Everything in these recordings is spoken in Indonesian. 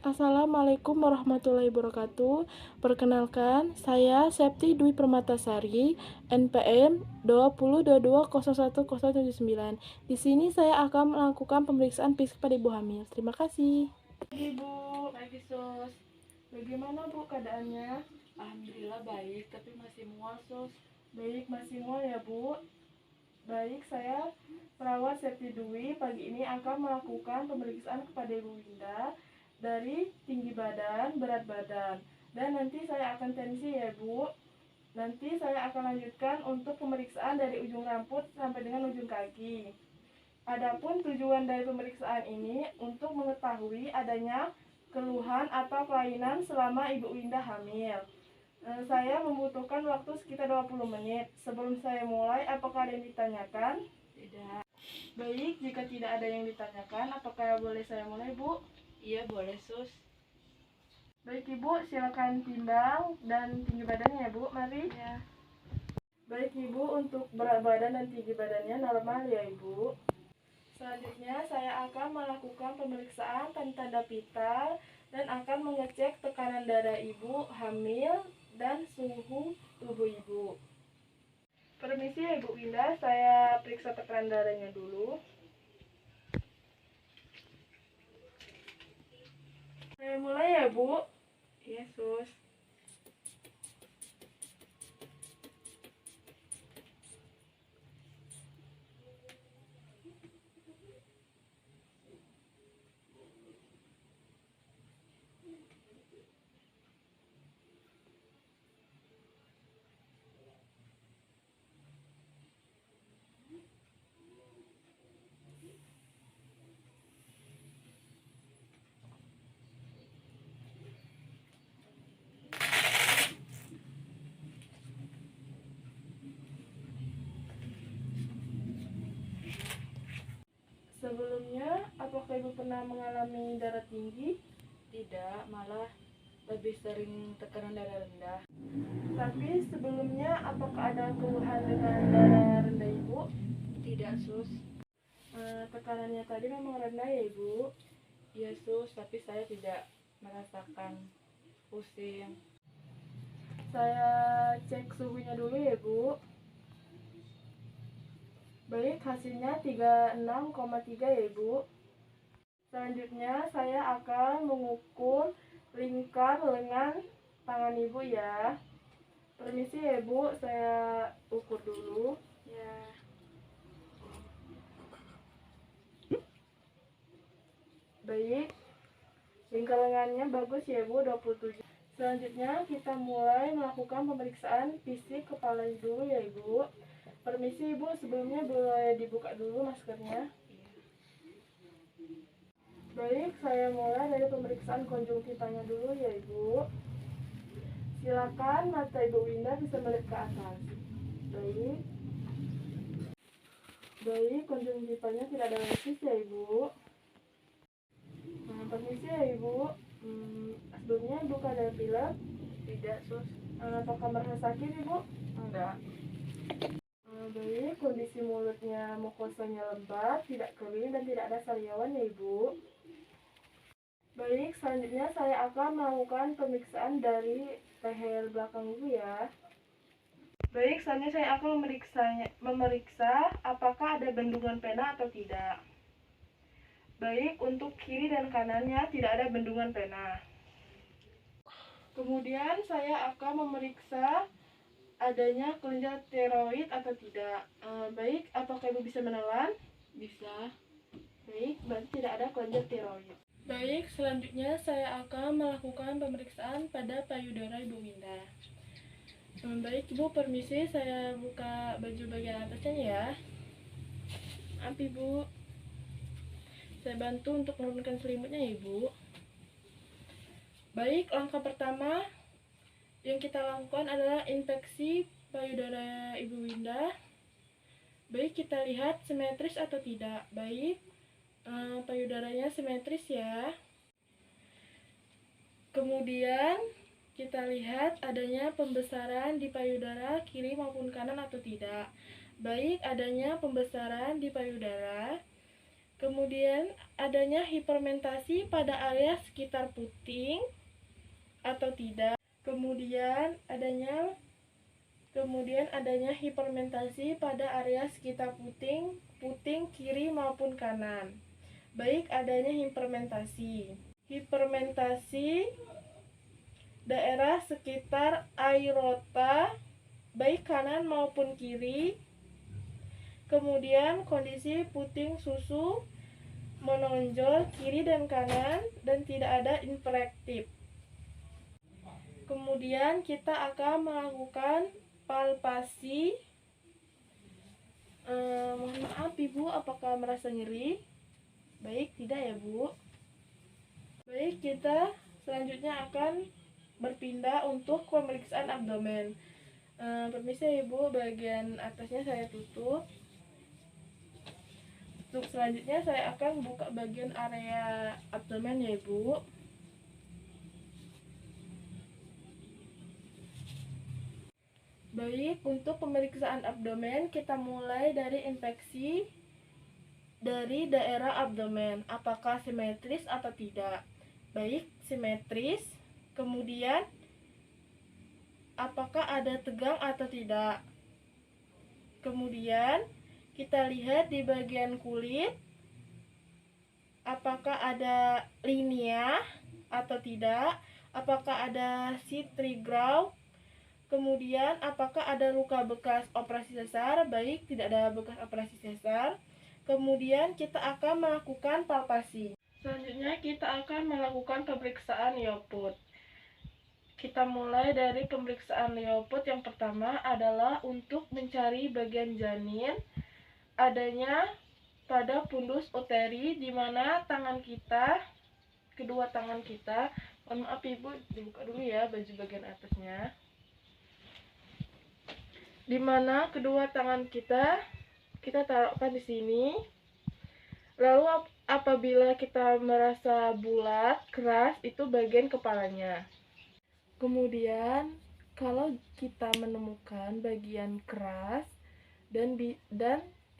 Assalamualaikum warahmatullahi wabarakatuh. Perkenalkan, saya Septi Dwi Permatasari, NPM 2022010179. Di sini saya akan melakukan pemeriksaan fisik pada ibu hamil. Terima kasih. Ibu, Pagi sus, bagaimana Bu keadaannya? alhamdulillah baik tapi masih mual sus. Baik, masih mual ya Bu. Baik, saya perawat Septi Dwi pagi ini akan melakukan pemeriksaan kepada Ibu Winda dari tinggi badan, berat badan, dan nanti saya akan tensi ya Bu. Nanti saya akan lanjutkan untuk pemeriksaan dari ujung rambut sampai dengan ujung kaki. Adapun tujuan dari pemeriksaan ini untuk mengetahui adanya keluhan atau kelainan selama Ibu Winda hamil. Saya membutuhkan waktu sekitar 20 menit. Sebelum saya mulai, apakah ada yang ditanyakan? Tidak. Baik, jika tidak ada yang ditanyakan, apakah boleh saya mulai, Bu? Iya boleh sus. Baik, Ibu, silakan timbang dan tinggi badannya ya, Bu. Mari. Ya. Baik, Ibu, untuk berat badan dan tinggi badannya normal ya, Ibu. Selanjutnya, saya akan melakukan pemeriksaan tanda vital dan akan mengecek tekanan darah Ibu hamil dan suhu tubuh Ibu. Permisi ya Ibu Winda, saya periksa tekanan darahnya dulu. Saya mulai ya Bu. Iya sus. Sebelumnya, apakah Ibu pernah mengalami darah tinggi? Tidak, malah lebih sering tekanan darah rendah. Tapi sebelumnya, apakah ada keluhan dengan darah rendah Ibu? Tidak sus. Tekanannya tadi memang rendah ya Ibu? Iya sus, tapi saya tidak merasakan pusing. Saya cek suhunya dulu ya Bu. Baik, hasilnya 36,3 ya Ibu. Selanjutnya saya akan mengukur lingkar lengan tangan Ibu ya. Permisi ya Bu, saya ukur dulu. Ya. Baik, lingkar lengannya bagus ya Bu, 27. Selanjutnya kita mulai melakukan pemeriksaan fisik kepala dulu ya Ibu. Permisi Ibu, sebelumnya boleh dibuka dulu maskernya. Baik, saya mulai dari pemeriksaan konjungtivanya dulu ya Ibu. Silakan mata Ibu Winda bisa melihat ke atas. Baik. Baik, konjungtivanya tidak ada lesis ya Ibu. Permisi ya Ibu. Sebelumnya Ibu ada pilek? Tidak sus. Apakah merasa sakit Ibu? Enggak. Baik, kondisi mulutnya mukosanya lembab, tidak kering dan tidak ada sariawan ya Ibu. Baik, selanjutnya saya akan melakukan pemeriksaan dari leher belakang Ibu ya. Baik, selanjutnya saya akan memeriksa apakah ada bendungan pena atau tidak. Baik, untuk kiri dan kanannya tidak ada bendungan pena. Kemudian saya akan memeriksa adanya kelenjar tiroid atau tidak. Baik, apakah Ibu bisa menelan? Bisa. Baik, berarti tidak ada kelenjar tiroid. Baik, selanjutnya saya akan melakukan pemeriksaan pada payudara Ibu Winda. Baik Ibu, permisi saya buka baju bagian atasnya ya. Maaf Ibu, saya bantu untuk menurunkan selimutnya ya Ibu. Baik, langkah pertama yang kita lakukan adalah infeksi payudara Ibu Winda. Baik, kita lihat simetris atau tidak. Baik, payudaranya simetris ya. Kemudian kita lihat adanya pembesaran di payudara kiri maupun kanan atau tidak. Baik, adanya pembesaran di payudara Kemudian adanya hipermentasi pada area sekitar puting atau tidak. Kemudian adanya hipermentasi pada area sekitar puting kiri maupun kanan. Baik adanya hipermentasi daerah sekitar aorta baik kanan maupun kiri. Kemudian kondisi puting susu menonjol kiri dan kanan dan tidak ada infraktif. Kemudian kita akan melakukan palpasi. Mohon maaf Ibu, apakah merasa nyeri? Baik, tidak ya Bu. Baik, kita selanjutnya akan berpindah untuk pemeriksaan abdomen. Permisi ya Ibu, bagian atasnya saya tutup. Untuk selanjutnya saya akan buka bagian area abdomen ya Ibu. Baik, untuk pemeriksaan abdomen kita mulai dari infeksi dari daerah abdomen. Apakah simetris atau tidak? Baik, simetris. Kemudian apakah ada tegang atau tidak? Kemudian kita lihat di bagian kulit, apakah ada linea atau tidak, apakah ada citrigraum, kemudian apakah ada luka bekas operasi sesar. Baik, tidak ada bekas operasi sesar. Kemudian kita akan melakukan palpasi. Selanjutnya kita akan melakukan pemeriksaan Liopold. Kita mulai dari pemeriksaan Liopold. Yang pertama adalah untuk mencari bagian janin adanya pada fundus uteri, di mana kedua tangan kita, mohon maaf Ibu, dibuka dulu ya baju bagian atasnya, di mana kedua tangan kita taruhkan di sini. Lalu apabila kita merasa bulat, keras, itu bagian kepalanya. Kemudian kalau kita menemukan bagian keras dan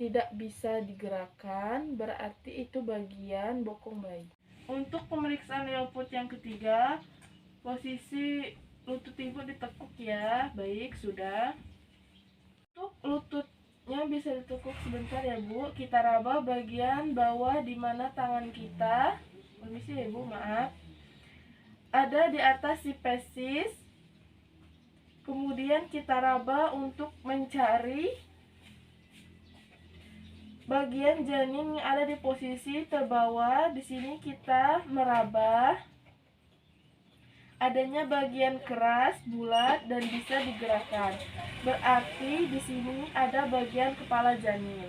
tidak bisa digerakkan, berarti itu bagian bokong bayi. Untuk pemeriksaan Liopold yang ketiga, posisi lutut Ibu ditekuk ya. Baik, sudah. Untuk lututnya bisa ditekuk sebentar ya Bu. Kita raba bagian bawah di mana tangan kita, permisi ya Bu, maaf, ada di atas sipesis. Kemudian kita raba untuk mencari bagian janin yang ada di posisi terbawah. Di sini kita meraba adanya bagian keras, bulat, dan bisa digerakkan. Berarti di sini ada bagian kepala janin.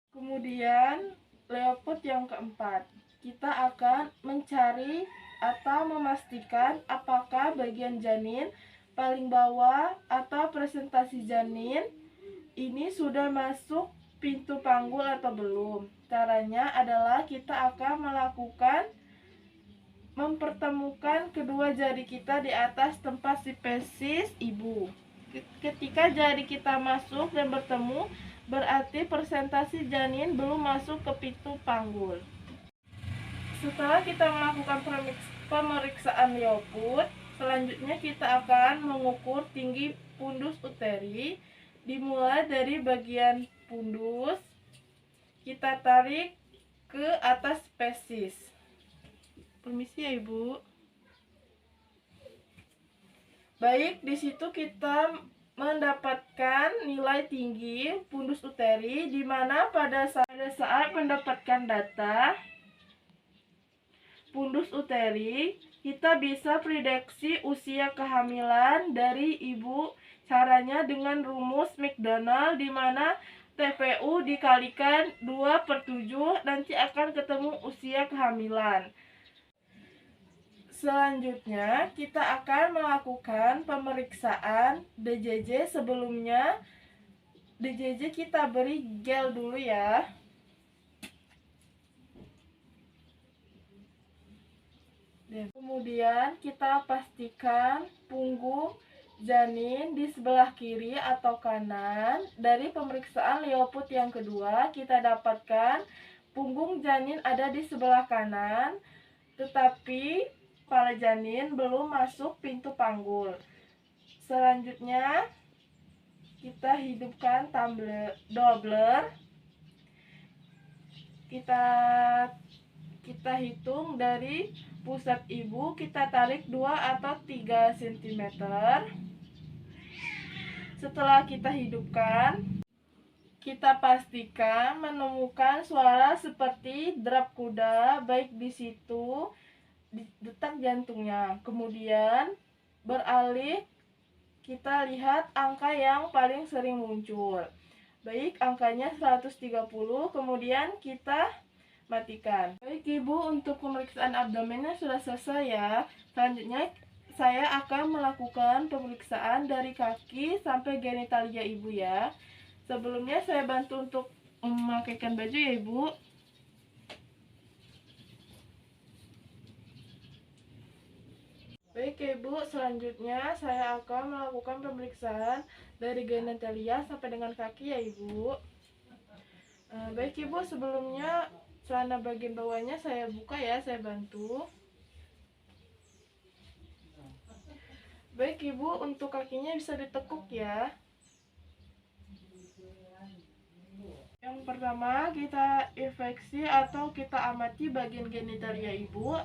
Kemudian Liopold yang keempat, kita akan mencari atau memastikan apakah bagian janin paling bawah atau presentasi janin ini sudah masuk pintu panggul atau belum. Caranya adalah kita akan mempertemukan kedua jari kita di atas tempat sipesis ibu. Ketika jari kita masuk dan bertemu, berarti presentasi janin belum masuk ke pintu panggul. Setelah kita melakukan pemeriksaan Liopold, selanjutnya kita akan mengukur tinggi fundus uteri. Dimulai dari bagian fundus, kita tarik ke atas spesies. Permisi ya Ibu. Baik, di situ kita mendapatkan nilai tinggi fundus uteri, di mana pada saat mendapatkan data fundus uteri, kita bisa prediksi usia kehamilan dari ibu. Caranya dengan rumus McDonald, di mana TPU dikalikan 2/7, nanti akan ketemu usia kehamilan. Selanjutnya kita akan melakukan pemeriksaan DJJ. Sebelumnya DJJ kita beri gel dulu ya. Kemudian kita pastikan punggung janin di sebelah kiri atau kanan. Dari pemeriksaan Liopold yang kedua, kita dapatkan punggung janin ada di sebelah kanan, tetapi kepala janin belum masuk pintu panggul. Selanjutnya, kita hidupkan doubler. Kita hitung dari pusat ibu, kita tarik 2 atau 3 cm. Setelah kita hidupkan, kita pastikan menemukan suara seperti derap kuda, baik di situ di detak jantungnya. Kemudian beralih, kita lihat angka yang paling sering muncul. Baik, angkanya 130, kemudian kita matikan. Baik Ibu, untuk pemeriksaan abdomennya sudah selesai ya. Selanjutnya saya akan melakukan pemeriksaan dari kaki sampai genitalia Ibu ya. Sebelumnya saya bantu untuk memakaikan baju ya Ibu. Baik Ibu, selanjutnya saya akan melakukan pemeriksaan dari genitalia sampai dengan kaki ya Ibu. Baik Ibu, sebelumnya celana bagian bawahnya saya buka ya, saya bantu. Baik Ibu, untuk kakinya bisa ditekuk ya. Yang pertama, kita infeksi atau kita amati bagian genitalia Ibu.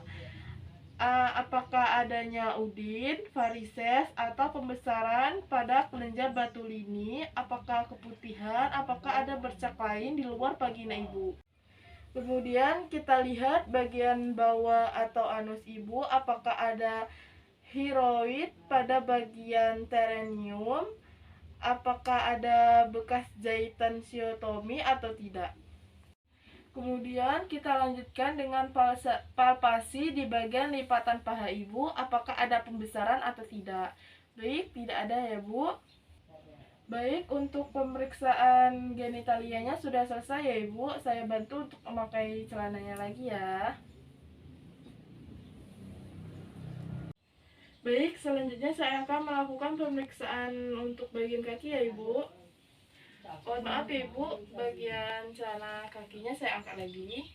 Apakah adanya udin, varises, atau pembesaran pada kelenjar batu lini, apakah keputihan, apakah ada bercak lain di luar vagina Ibu. Kemudian kita lihat bagian bawah atau anus Ibu, apakah ada hiroid pada bagian perineum, apakah ada bekas jahitan siotomi atau tidak. Kemudian kita lanjutkan dengan palpasi di bagian lipatan paha Ibu, apakah ada pembesaran atau tidak. Baik, tidak ada ya Bu. Baik, untuk pemeriksaan genitalianya sudah selesai ya Ibu. Saya bantu untuk memakai celananya lagi ya. Baik, selanjutnya saya akan melakukan pemeriksaan untuk bagian kaki ya Ibu. Mohon maaf ya Ibu, bagian celana kakinya saya angkat lagi.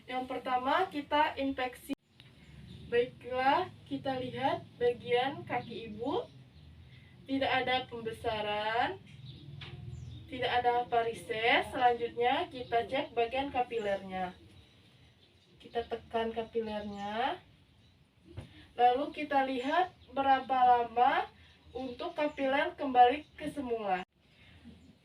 Yang pertama kita infeksi. Baiklah, kita lihat bagian kaki Ibu. Tidak ada pembesaran, tidak ada varises. Selanjutnya kita cek bagian kapilernya. Kita tekan kapilernya. Lalu kita lihat berapa lama untuk kapiler kembali ke semula.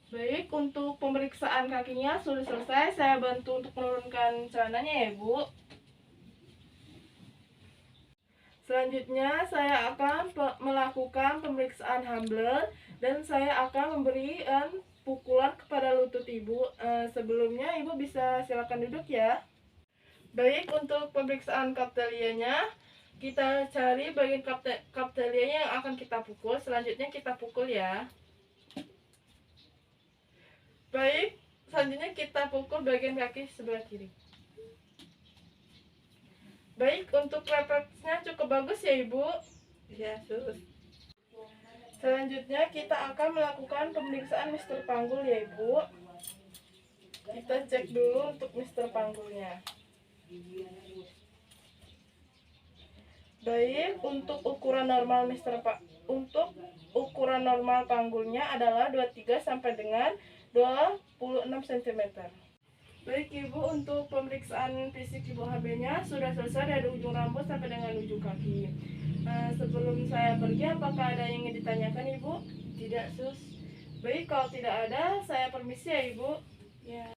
Baik, untuk pemeriksaan kakinya sudah selesai. Saya bantu untuk menurunkan celananya ya Bu. Selanjutnya saya akan melakukan pemeriksaan Humbler dan saya akan memberikan pukulan kepada lutut Ibu. Sebelumnya Ibu bisa silakan duduk ya. Baik, untuk pemeriksaan kaptelianya, kita cari bagian kaptelianya yang akan kita pukul. Selanjutnya kita pukul ya. Baik, selanjutnya kita pukul bagian kaki sebelah kiri. Baik, untuk refleksnya cukup bagus ya Ibu. Ya, sus. Selanjutnya kita akan melakukan pemeriksaan Mister Panggul ya Ibu. Kita cek dulu untuk Mister Panggulnya. Baik, untuk ukuran normal untuk ukuran normal panggulnya adalah 23 sampai dengan 26 cm. Baik Ibu, untuk pemeriksaan fisik Ibu HB-nya sudah selesai dari ujung rambut sampai dengan ujung kaki. Sebelum saya pergi, apakah ada yang ingin ditanyakan Ibu? Tidak, sus. Baik, kalau tidak ada, saya permisi ya Ibu. Ya.